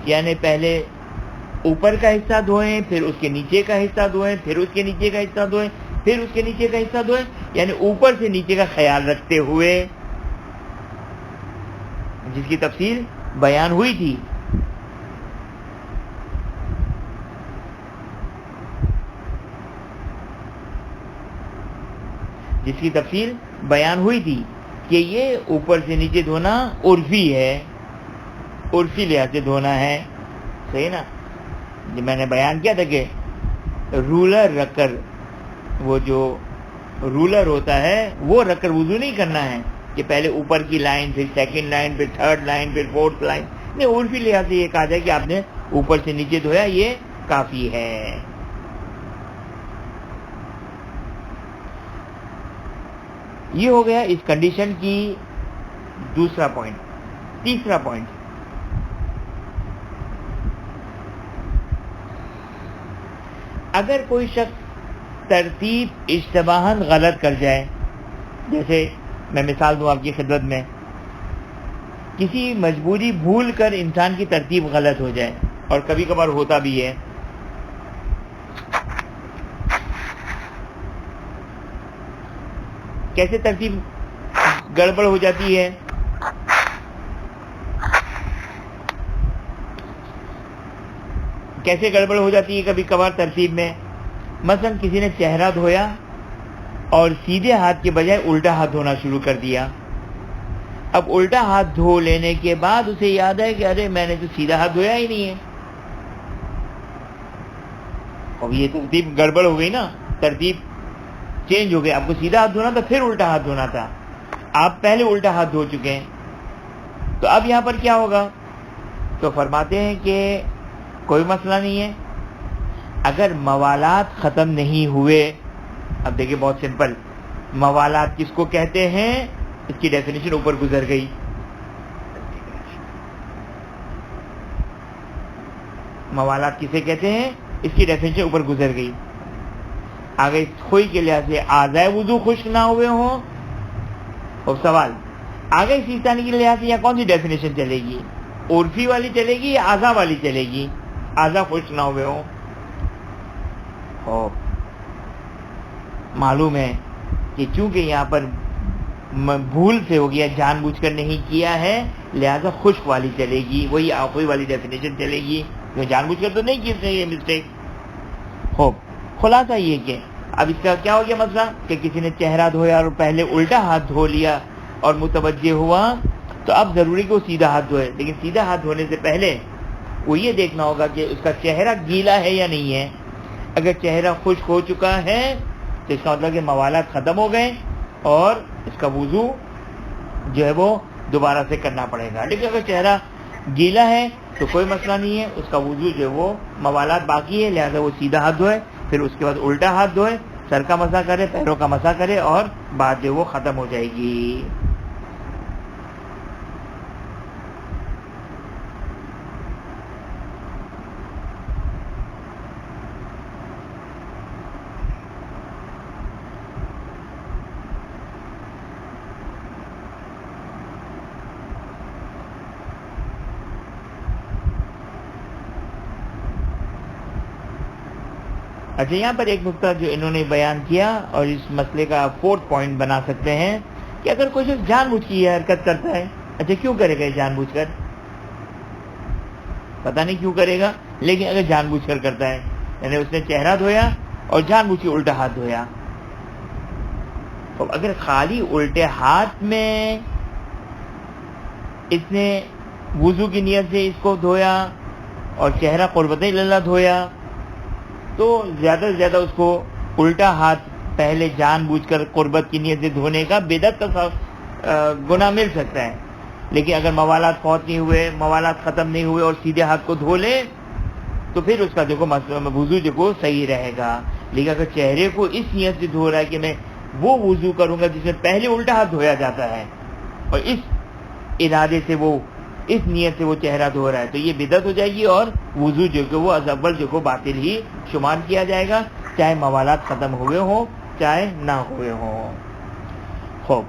یعنی پہلے اوپر کا حصہ دھوئیں، پھر اس کے نیچے کا حصہ دھوئیں، پھر اس کے نیچے کا حصہ دھوئیں، پھر اس کے نیچے کا حصہ دھوئیں، یعنی اوپر سے نیچے کا خیال رکھتے ہوئے، جس کی تفصیل بیان ہوئی تھی. کہ یہ اوپر سے نیچے دھونا عرفی ہے، عرفی لحاظ سے دھونا ہے. صحیح نا؟ جو میں نے بیان کیا تھا کہ رولر رکھ کر، وہ جو رولر ہوتا ہے وہ رکھ کر وضو نہیں کرنا ہے کہ پہلے اوپر کی لائن، پھر 2nd لائن، پھر 3rd لائن، پھر 4th لائن. نہیں، عرفی لحاظ سے یہ کہا جائے کہ آپ نے اوپر سے نیچے دھویا، یہ کافی ہے. یہ ہو گیا اس کنڈیشن کی دوسرا پوائنٹ. تیسرا پوائنٹ، اگر کوئی شخص ترتیب اشتباہاً غلط کر جائے، جیسے میں مثال دوں آپ کی خدمت میں، کسی مجبوری بھول کر انسان کی ترتیب غلط ہو جائے، اور کبھی کبھار ہوتا بھی ہے. کیسے ترتیب گڑبڑ ہو جاتی ہے؟ کیسے گڑبڑ ہو جاتی ہے کبھی کبھار ترتیب میں؟ مثلا کسی نے چہرہ دھویا اور سیدھے ہاتھ کے بجائے الٹا ہاتھ دھونا شروع کر دیا. اب الٹا ہاتھ دھو لینے کے بعد اسے یاد ہے کہ ارے میں نے تو سیدھا ہاتھ دھویا ہی نہیں ہے. اب یہ ترتیب گڑبڑ ہو گئی نا، ترتیب چینج ہو گئی. آپ کو سیدھا ہاتھ دھونا تھا پھر الٹا ہاتھ دھونا تھا، آپ پہلے الٹا ہاتھ دھو چکے ہیں. تو اب یہاں پر کیا ہوگا؟ تو فرماتے ہیں کہ کوئی مسئلہ نہیں ہے. اگر موالات ختم نہیں ہوئے، اب دیکھیں بہت سمپل، موالات کس کو کہتے ہیں؟ اس کی ڈیفینیشن اوپر گزر گئی. موالات کسے کہتے ہیں؟ اس کی ڈیفینیشن اوپر گزر گئی. آگے خوئی کے لحاظ سے اعضائے وضو خشک نہ ہوئے ہوں. اور سوال آگے سیستانی کے لحاظ سے یہاں کون سی ڈیفینیشن چلے گی؟ عرفی والی چلے گی یا اعضا والی چلے گی؟ اعضا خشک نہ ہوئے ہوں. اور معلوم ہے کہ چونکہ یہاں پر بھول سے ہو گیا، جان بوجھ کر نہیں کیا ہے، لہذا خشک والی چلے گی، وہی آخوئی والی ڈیفینیشن چلے گی. جو جان بوجھ کر تو نہیں کی یہ مسٹیک. خلاصہ یہ کہ اب اس کا کیا ہو گیا مسئلہ کہ کسی نے چہرہ دھویا اور پہلے الٹا ہاتھ دھو لیا اور متوجہ ہوا، تو اب ضروری کہ وہ سیدھا ہاتھ دھوئے. لیکن سیدھا ہاتھ دھونے سے پہلے وہ یہ دیکھنا ہوگا کہ اس کا چہرہ گیلا ہے یا نہیں ہے. اگر چہرہ خشک ہو چکا ہے تو اس کا مطلب کہ موالات ختم ہو گئے اور اس کا وضو جو ہے وہ دوبارہ سے کرنا پڑے گا. لیکن اگر چہرہ گیلا ہے تو کوئی مسئلہ نہیں ہے, اس کا وضو جو وہ موالات باقی ہے, لہذا وہ سیدھا ہاتھ دھوئے, پھر اس کے بعد الٹا ہاتھ دھوئے, سر کا مسح کرے, پیروں کا مسح کرے, اور بات جو وہ ختم ہو جائے گی. اچھا, یہاں پر ایک نقطہ جو انہوں نے بیان کیا اور اس مسئلے کا 4تھ پوائنٹ بنا سکتے ہیں کہ اگر کوئی شخص جان بوجھ کے یہ حرکت کرتا ہے, اچھا کیوں کرے گا یہ جان بوجھ کر؟ پتہ نہیں کیوں کرے گا, لیکن اگر جان بوجھ کر کرتا ہے, یعنی اس نے چہرہ دھویا اور جان بوجھ کے الٹا ہاتھ دھویا, تو اگر خالی الٹے ہاتھ میں اس نے وضو کی نیت سے اس کو دھویا اور چہرہ قربت اللہ دھویا, تو زیادہ سے زیادہ اس کو الٹا ہاتھ پہلے جان بوجھ کر قربت کی نیت سے دھونے کا بدعت کا گناہ مل سکتا ہے. لیکن اگر موالات فوت نہیں ہوئے, موالات ختم نہیں ہوئے اور سیدھے ہاتھ کو دھو لے تو پھر اس کا دیکھو وضو جو کو صحیح رہے گا. لیکن اگر چہرے کو اس نیت سے دھو رہا ہے کہ میں وہ وضو کروں گا جس میں پہلے الٹا ہاتھ دھویا جاتا ہے, اور اس ارادے سے وہ اس نیت سے وہ چہرہ دھو رہا ہے, تو یہ بدعت ہو جائے گی اور وضو جو کہ وہ از اول جو کو باطل ہی شمار کیا جائے گا, چاہے موالات ختم ہوئے ہوں چاہے نہ ہوئے ہوں. خوب,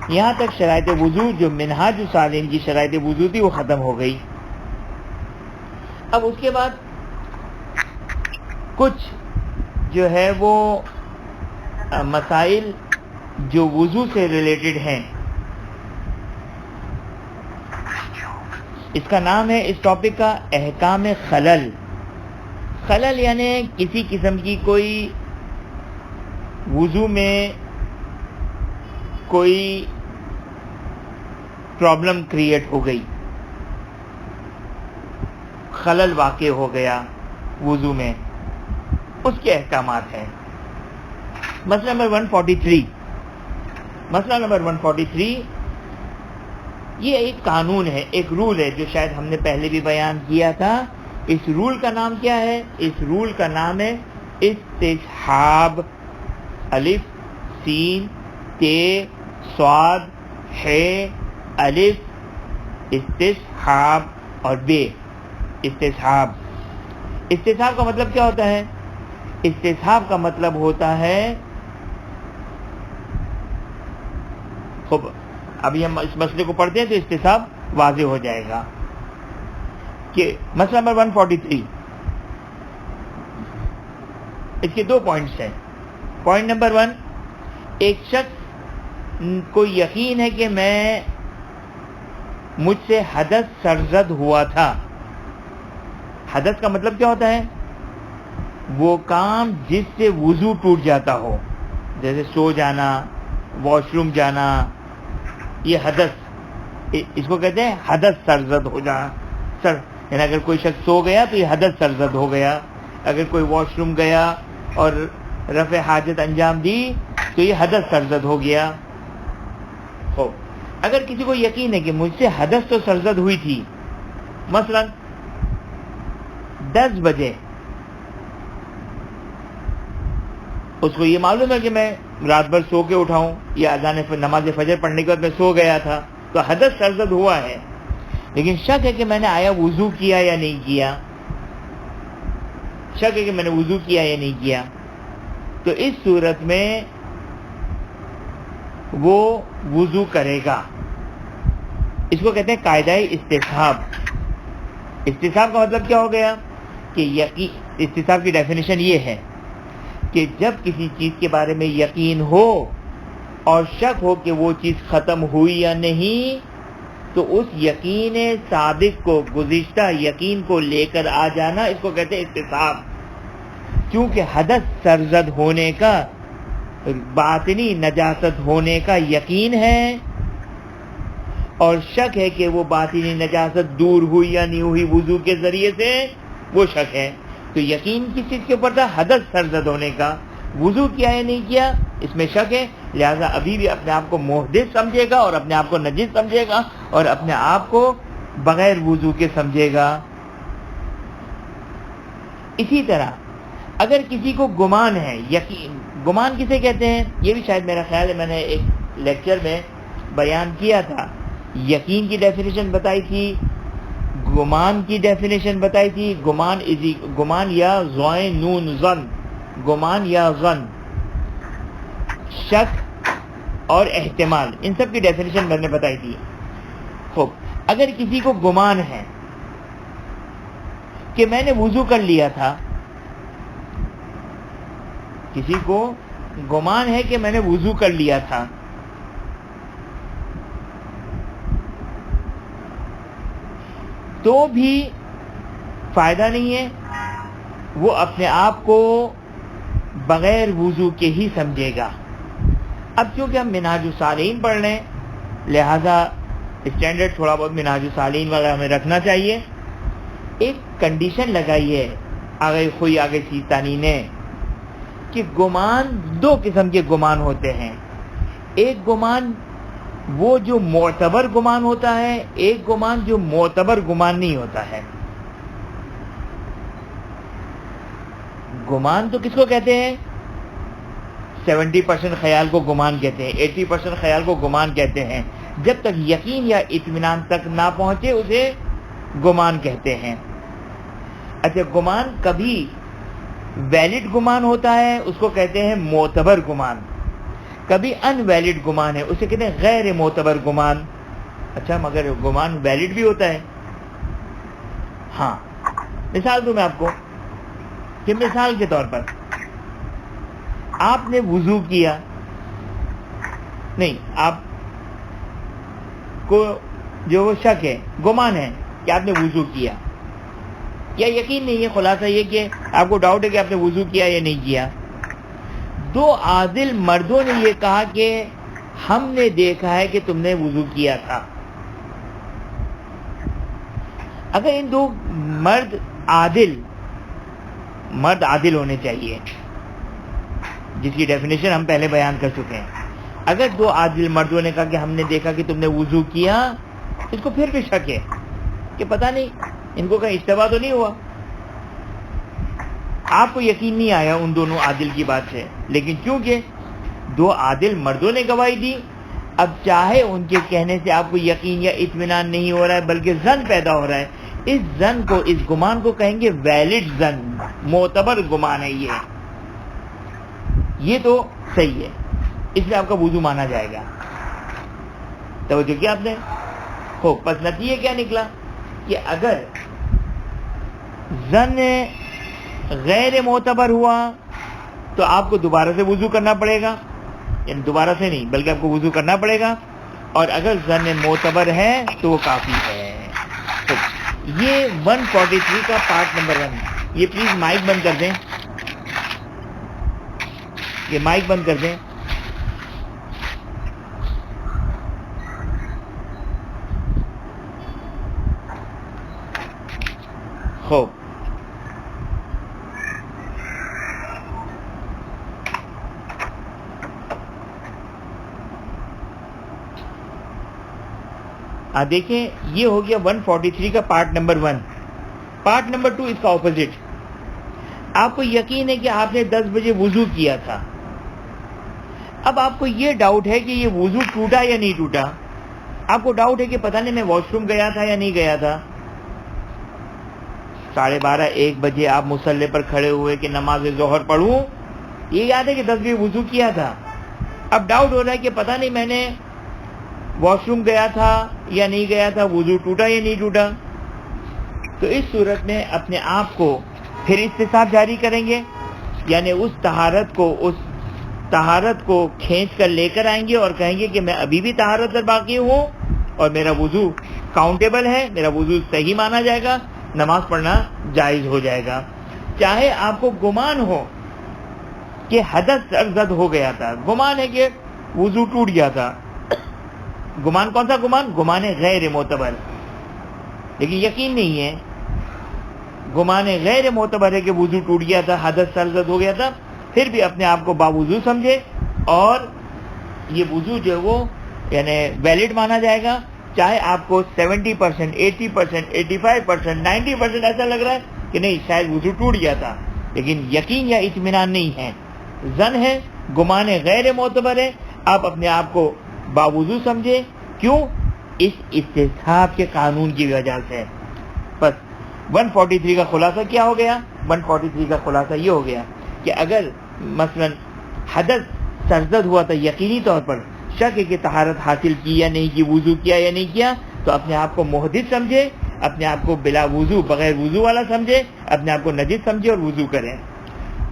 یہاں تک شرائط وضو جو منہاج الصالحین کی شرائط وضو تھی وہ ختم ہو گئی. اب اس کے بعد کچھ جو ہے وہ مسائل جو وضو سے ریلیٹڈ ہیں, اس کا نام ہے اس ٹاپک کا احکام خلل. خلل یعنی کسی قسم کی کوئی وضو میں کوئی پرابلم کریٹ ہو گئی, خلل واقع ہو گیا وضو میں, اس کے احکامات ہیں. مسئلہ نمبر 143. مسئلہ نمبر 143 یہ ایک قانون ہے, ایک رول ہے جو شاید ہم نے پہلے بھی بیان کیا تھا. اس رول کا نام کیا ہے؟ اس رول کا نام ہے استصحاب. الف سین تے صاد ہے الف, استصحاب اور بے, استصحاب. استصحاب کا مطلب کیا ہوتا ہے؟ استصحاب کا مطلب ہوتا ہے, خوب ابھی ہم اس مسئلے کو پڑھتے ہیں تو استصحاب واضح ہو جائے گا. کہ مسئلہ نمبر 143, اس کے 2 پوائنٹس ہیں. پوائنٹ نمبر 1, ایک شخص کو یقین ہے کہ مجھ سے حدث سرزد ہوا تھا. حدث کا مطلب کیا ہوتا ہے؟ وہ کام جس سے وضو ٹوٹ جاتا ہو, جیسے سو جانا, واش روم جانا, یہ حدث, اس کو کہتے ہیں حدث سرزد ہو جانا. یعنی اگر کوئی شخص سو گیا تو یہ حدث سرزد ہو گیا, اگر کوئی واش روم گیا اور رفع حاجت انجام دی تو یہ حدث سرزد ہو گیا. خوب, اگر کسی کو یقین ہے کہ مجھ سے حدث تو سرزد ہوئی تھی, مثلا 10 بجے اس کو یہ معلوم ہے کہ میں رات بھر سو کے اٹھاؤں یا اذان نماز فجر پڑھنے کے بعد میں سو گیا تھا, تو حدث سرزد ہوا ہے. لیکن شک ہے کہ میں نے آیا وضو کیا یا نہیں کیا, شک ہے کہ میں نے وضو کیا یا نہیں کیا, تو اس صورت میں وہ وضو کرے گا. اس کو کہتے ہیں قاعدہ استصحاب. استصحاب کا مطلب کیا ہو گیا کہ استصحاب کی ڈیفینیشن یہ ہے کہ جب کسی چیز کے بارے میں یقین ہو اور شک ہو کہ وہ چیز ختم ہوئی یا نہیں, تو اس یقین سابق کو, گزشتہ یقین کو لے کر آ جانا, اس کو کہتے ہیں استصحاب. کیونکہ حدث سرزد ہونے کا, باطنی نجاست ہونے کا یقین ہے اور شک ہے کہ وہ باطنی نجاست دور ہوئی یا نہیں ہوئی وضو کے ذریعے سے, وہ شک ہے. تو یقین کس چیز کے اوپر تھا؟ حدث سرزد ہونے کا. وضو کیا یا نہیں کیا اس میں شک ہے، لہذا ابھی بھی اپنے آپ کو محدث سمجھے گا اور اپنے آپ کو نجس سمجھے گا اور اپنے آپ کو بغیر وضو کے سمجھے گا۔ اسی طرح اگر کسی کو گمان ہے، یقین، گمان کسے کہتے ہیں؟ یہ بھی شاید میرا خیال ہے میں نے ایک لیکچر میں بیان کیا تھا۔ یقین کی ڈیفینیشن بتائی تھی، گمان کی ڈیفینیشن بتائی تھی، گمان یا زوائن نون ظن، گمان یا ظن، شک اور احتمال، ان سب کی ڈیفینیشن میں نے بتائی تھی۔ خوب، اگر کسی کو گمان ہے کہ میں نے وضو کر لیا تھا، کسی کو گمان ہے کہ میں نے وضو کر لیا تھا، تو بھی فائدہ نہیں ہے، وہ اپنے آپ کو بغیر وضو کے ہی سمجھے گا۔ اب چونکہ ہم منہاج الصالحین پڑھ لیں، لہذا اسٹینڈرڈ تھوڑا بہت منہاج الصالحین والا ہمیں رکھنا چاہیے۔ ایک کنڈیشن لگائی ہے آگے خوئی آگے سیتانی نے کہ گمان، دو قسم کے گمان ہوتے ہیں، ایک گمان وہ جو معتبر گمان ہوتا ہے، ایک گمان جو معتبر گمان نہیں ہوتا ہے۔ گمان تو کس کو کہتے ہیں؟ 70% خیال کو گمان کہتے ہیں، 80% خیال کو گمان کہتے ہیں۔ جب تک یقین یا اطمینان تک نہ پہنچے اسے گمان کہتے ہیں۔ اچھا، گمان کبھی ویلڈ گمان ہوتا ہے، اس کو کہتے ہیں معتبر گمان، کبھی ان ویلڈ گمان ہے، اسے کہتے ہیں غیر معتبر گمان۔ اچھا، مگر گمان ویلڈ بھی ہوتا ہے؟ ہاں، مثال دوں میں آپ کو کہ مثال کے طور پر آپ نے وضو کیا، نہیں، آپ کو جو شک ہے، گمان ہے کہ آپ نے وضو کیا یا یقین نہیں ہے، خلاصہ یہ کہ آپ کو ڈاؤٹ ہے کہ آپ نے وضو کیا یا نہیں کیا۔ دو عادل مردوں نے یہ کہا کہ ہم نے دیکھا ہے کہ تم نے وضو کیا تھا۔ اگر ان دو مرد عادل ہونے چاہیے، جس کی ڈیفینیشن ہم پہلے بیان کر چکے ہیں، اگر دو عادل مردوں نے کہا کہ ہم نے دیکھا کہ تم نے وضو کیا، اس کو پھر بھی شک ہے کہ پتہ نہیں ان کو کہیں اشتباہ تو نہیں ہوا، آپ کو یقین نہیں آیا ان دونوں عادل کی بات سے، لیکن چونکہ دو عادل مردوں نے گواہی دی، اب چاہے ان کے کہنے سے آپ کو یقین یا اطمینان نہیں ہو رہا ہے بلکہ ظن پیدا ہو رہا ہے، اس ظن کو، اس گمان کو کہیں گے ویلڈ ظن، معتبر گمان ہے یہ تو صحیح ہے، اس میں آپ کا وضو مانا جائے گا۔ توجہ کیا آپ نے؟ خوب، پس نتیجہ کیا نکلا کہ اگر ظن غیر معتبر ہوا تو آپ کو دوبارہ سے وضو کرنا پڑے گا، یعنی دوبارہ سے نہیں بلکہ آپ کو وضو کرنا پڑے گا، اور اگر ظن معتبر ہے تو وہ کافی ہے۔ تو یہ 143 کا پارٹ نمبر 1۔ یہ پلیز مائک بند کر دیں، یہ مائک بند کر دیں۔ خوب، دیکھیں یہ ہو گیا 143 کا پارٹ نمبر 1۔ پارٹ نمبر 2 اس کا اپوزٹ۔ آپ کو یقین ہے کہ آپ نے 10 بجے وضو کیا تھا، اب آپ کو یہ ڈاؤٹ ہے کہ یہ وضو ٹوٹا یا نہیں ٹوٹا، آپ کو ڈاؤٹ ہے کہ پتہ نہیں میں واش روم گیا تھا یا نہیں گیا تھا۔ 12:30 1 بجے آپ مصلی پر کھڑے ہوئے کہ نماز ظہر پڑھوں، یہ یاد ہے کہ 10 بجے وضو کیا تھا، اب ڈاؤٹ ہو رہا ہے کہ پتہ نہیں میں نے واش روم گیا تھا یا نہیں گیا تھا، وضو ٹوٹا یا نہیں ٹوٹا۔ تو اس صورت میں اپنے آپ کو پھر استصحاب جاری کریں گے، یعنی اس طہارت کو کھینچ کر لے کر آئیں گے اور کہیں گے کہ میں ابھی بھی طہارت پر باقی ہوں اور میرا وضو کاؤنٹیبل ہے، میرا وضو صحیح مانا جائے گا، نماز پڑھنا جائز ہو جائے گا۔ چاہے آپ کو گمان ہو کہ حدث سرزد ہو گیا تھا، گمان ہے کہ وضو ٹوٹ گیا تھا، گمان کون سا گمان؟ گمان غیر معتبر، لیکن یقین نہیں ہے، گمان غیر معتبر ہے کہ وضو ٹوٹ گیا تھا، حدث سرزد ہو گیا تھا، پھر بھی اپنے آپ کو باوضو سمجھے اور یہ وضو جو ہے وہ یعنی ویلڈ مانا جائے گا، چاہے آپ کو 70%، 80%، 85%، 90% ایسا لگ رہا ہے کہ نہیں شاید وضو ٹوٹ گیا تھا، لیکن یقین یا اطمینان نہیں ہے، ظن ہے، گمان غیر معتبر ہے، آپ اپنے آپ کو باوضو سمجھے. کیوں؟ اس استصحاب کے قانون کی وجہ سے. بس 143 کا خلاصہ کیا ہو گیا؟ 143 کا خلاصہ یہ ہو گیا کہ اگر مثلا حدث سرزد ہوا تھا یقینی طور پر، شک ہے کہ طہارت حاصل کی یا نہیں کی، وضو کیا یا نہیں کیا، تو اپنے آپ کو محدث سمجھے، اپنے آپ کو بلا وضو بغیر وضو والا سمجھے، اپنے آپ کو نجس سمجھے اور وضو کریں.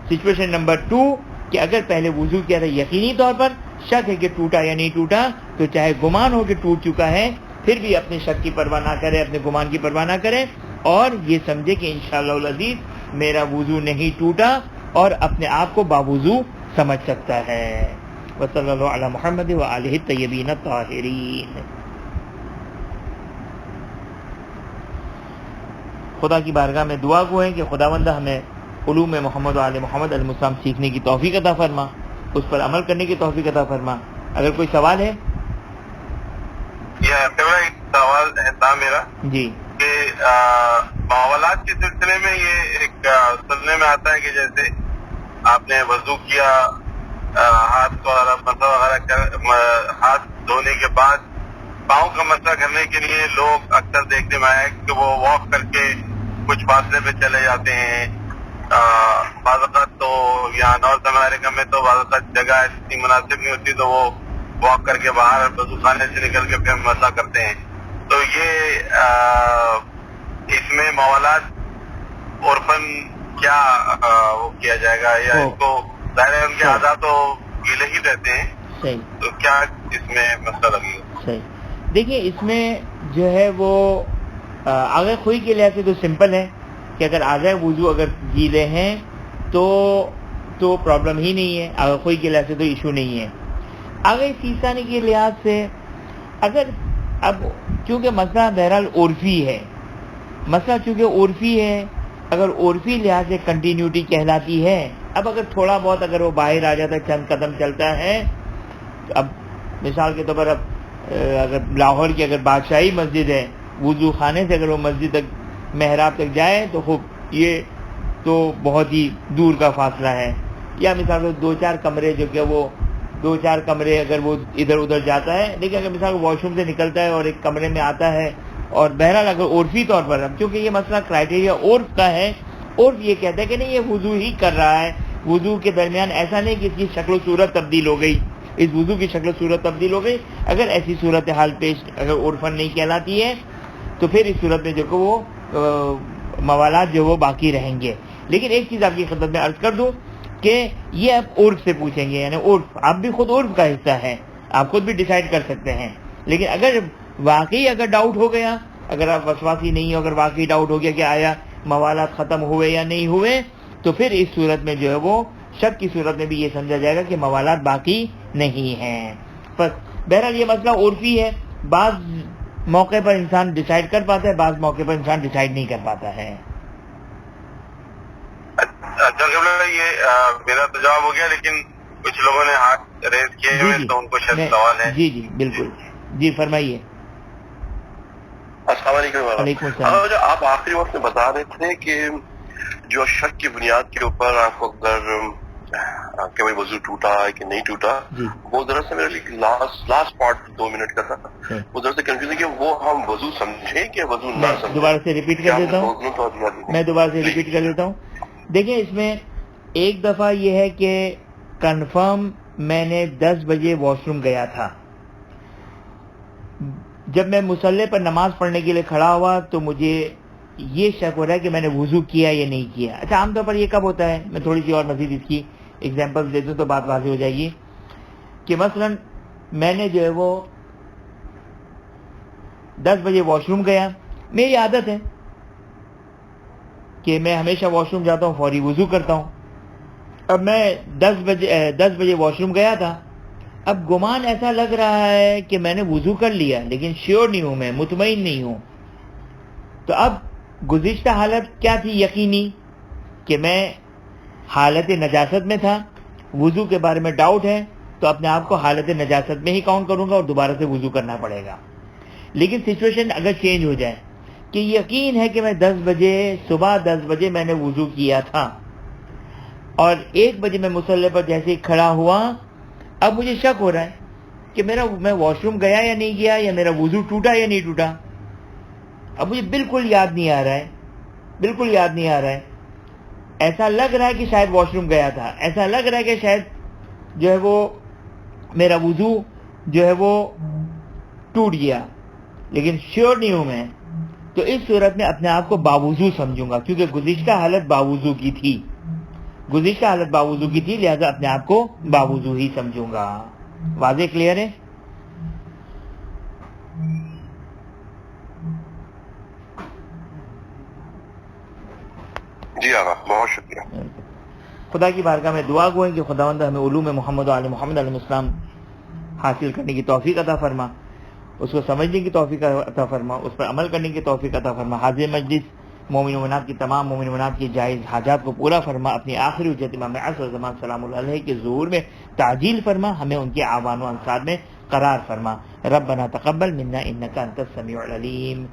سچویشن نمبر 2 کہ اگر پہلے وضو کیا تھا یقینی طور پر، شک ہے کہ ٹوٹا یا نہیں ٹوٹا، تو چاہے گمان ہو کہ ٹوٹ چکا ہے پھر بھی اپنے شک کی پرواہ نہ کرے، اپنے گمان کی پرواہ نہ کرے، اور یہ سمجھے کہ انشاءاللہ العزیز میرا وضو نہیں ٹوٹا، اور اپنے آپ کو باوضو سمجھ سکتا ہے. وصلی اللہ علی محمد وآلہ الطیبین الطاہرین. خدا کی بارگاہ میں دعا گو ہے کہ خداوند ہمیں علوم محمد و آل محمد علیہ السلام سیکھنے کی توفیق عطا فرما، اس پر عمل کرنے کی توفیق عطا فرما. اگر کوئی سوال ہے؟ ایک سوال تھا میرا جی. کہ معاملات کے سلسلے میں یہ ایک سننے میں آتا ہے کہ جیسے آپ نے وضو کیا، ہاتھ وغیرہ ہاتھ دھونے کے بعد پاؤں کا مسح کرنے کے لیے لوگ اکثر دیکھنے میں آئے کہ وہ واک کر کے کچھ فاصلے پہ چلے جاتے ہیں. بعض اوقات تو یہاں نارتھ امریکہ میں تو بعض اوقات جگہ اتنی مناسب نہیں ہوتی تو وہ واک کر کے باہر وضو خانے سے نکل کے پھر مسح کرتے ہیں. تو یہ اس میں موالات عرفاً کیا وہ کیا جائے گا، یا اس کو ظاہر ہے ان کے اعضاء تو گیلے ہی رہتے ہیں، صحیح. تو کیا اس میں مسئلہ لگے گا؟ صحیح. دیکھیے اس میں جو ہے وہ آگے خوئی کے لحاظ سے تو سمپل ہے کہ اگر اعضاء وضو اگر گیلے ہیں تو پرابلم ہی نہیں ہے، آگے خوئی کے لحاظ سے تو ایشو نہیں ہے. آگے سیسانے کے لحاظ سے اگر اب چونکہ مسئلہ بہرحال عرفی ہے، مسئلہ چونکہ عرفی ہے، اگر عرفی لحاظ سے کنٹینیوٹی کہلاتی ہے. اب اگر تھوڑا بہت اگر وہ باہر آ جاتا ہے، چند قدم چلتا ہے، اب مثال کے طور پر اب اگر لاہور کی اگر بادشاہی مسجد ہے، وضو خانے سے اگر وہ مسجد تک محراب تک جائے تو خوب یہ تو بہت ہی دور کا فاصلہ ہے. یا مثال 2-4 کمرے جو کہ وہ 2-4 کمرے اگر وہ ادھر ادھر جاتا ہے، لیکن اگر مثال واش روم سے نکلتا ہے اور ایک کمرے میں آتا ہے، اور بہرحال اگر عرفی طور پر اب چونکہ یہ مسئلہ کرائٹیریا عرف کا ہے، عرف یہ کہتا ہے کہ نہیں یہ وضو ہی کر رہا ہے، وضو کے درمیان ایسا نہیں کہ اس کی شکل و صورت تبدیل ہو گئی، اس وضو کی شکل و صورت تبدیل ہو گئی. اگر ایسی صورتحال پیش اگر عرفاً نہیں کہلاتی ہے تو پھر اس صورت میں جو کہ وہ موالات جو وہ باقی رہیں گے. لیکن ایک چیز آپ کی خدمت میں عرض کر دوں کہ یہ آپ عرف سے پوچھیں گے، یعنی عرف آپ بھی خود عرف کا حصہ ہے، آپ خود بھی ڈیسائیڈ کر سکتے ہیں. لیکن اگر واقعی اگر ڈاؤٹ ہو گیا، اگر آپ وسواسی نہیں ہو، اگر واقعی ڈاؤٹ ہو گیا کہ آیا موالات ختم ہوئے یا نہیں ہوئے، تو پھر اس صورت میں جو ہے وہ شک کی صورت میں بھی یہ سمجھا جائے گا کہ موالات باقی نہیں ہیں. بس بہرحال یہ مسئلہ عرفی ہے، بعض موقع پر انسان ڈیسائیڈ کر پاتا ہے، بعض موقع پر انسان ڈیسائیڈ نہیں کر پاتا ہے. اچھا یہ میرا تو جواب ہو گیا، لیکن کچھ لوگوں نے ہاتھ ریز کیے ہوئے تو ان کو شاید سوال ہے. جی بالکل. جی فرمائیے. السلام علیکم. وعلیکم السلام. جو آپ آخری وقت میں بتا رہے تھے کہ جو شک کی بنیاد کے اوپر آپ کو اگر کہ بھائی وضو ٹوٹا ہے کہ نہیں ٹوٹا، وہ دراصل میرے لیے لاسٹ پارٹ 2 منٹ کا تھا، وہ دراصل کنفیوز ہے کہ وہ ہم وضو سمجھیں کہ وضو نہ سمجھیں. دوبارہ سے ریپیٹ کر دیتا ہوں، میں دوبارہ سے ریپیٹ کر دیتا ہوں. دیکھیں اس میں ایک دفعہ یہ ہے کہ کنفرم میں نے 10 بجے واش روم گیا تھا، جب میں مصلی پر نماز پڑھنے کے لیے کھڑا ہوا تو مجھے یہ شک ہو رہا ہے کہ میں نے وضو کیا یا نہیں کیا. اچھا عام طور پر یہ کب ہوتا ہے؟ میں تھوڑی سی اور مزید اس کی ایگزامپل دے دوں تو بات واضح ہو جائے گی. کہ مثلا میں نے جو ہے وہ 10 بجے واش روم گیا، میری عادت ہے کہ میں ہمیشہ واش روم جاتا ہوں فوری وضو کرتا ہوں. اب میں 10 بجے واش روم گیا تھا، اب گمان ایسا لگ رہا ہے کہ میں نے وضو کر لیا، لیکن شیور نہیں ہوں، میں مطمئن نہیں ہوں. تو اب گزشتہ حالت کیا تھی یقینی کہ میں حالت نجاست میں تھا، وضو کے بارے میں ڈاؤٹ ہے، تو اپنے آپ کو حالت نجاست میں ہی کاؤنٹ کروں گا اور دوبارہ سے وضو کرنا پڑے گا. لیکن سچویشن اگر چینج ہو جائے کہ یقین ہے کہ میں 10 بجے صبح 10 بجے میں نے وضو کیا تھا اور 1 بجے میں مصلی پر جیسے ہی کھڑا ہوا، اب مجھے شک ہو رہا ہے کہ میں واش روم گیا یا نہیں گیا، یا میرا وضو ٹوٹا یا نہیں ٹوٹا. اب مجھے بالکل یاد نہیں آ رہا ہے، بالکل یاد نہیں آ رہا ہے. ایسا لگ رہا ہے کہ شاید واش روم گیا تھا، ایسا لگ رہا ہے کہ شاید جو ہے وہ میرا وضو جو ہے وہ ٹوٹ گیا، لیکن شیور نہیں ہوں میں. تو اس صورت میں اپنے آپ کو باوضو سمجھوں گا، کیونکہ گزشتہ حالت باوضو کی تھی، گزشتہ حالت باوضو کی تھی، لہذا اپنے آپ کو باوضو ہی سمجھوں گا. واضح کلیئر ہے؟ جی آقا، بہت شکریہ. خدا کی بارگاہ میں دعا گو ہے کہ خداوند ہمیں علوم محمد و آل محمد علیہ السلام حاصل کرنے کی توفیق عطا فرما، اس کو سمجھنے کی توفیق عطا فرما، اس پر عمل کرنے کی توفیق عطا فرما. حاضر مجلس مومن و مومنات کی تمام مومن و مومنات کی جائز حاجات کو پورا فرما. اپنی آخری حجت امام عصر زمان سلام اللہ علیہ کے ظہور میں تعجیل فرما، ہمیں ان کے اعوان و انصار میں قرار فرما. ربنا تقبل منا انک انت السمیع العلیم.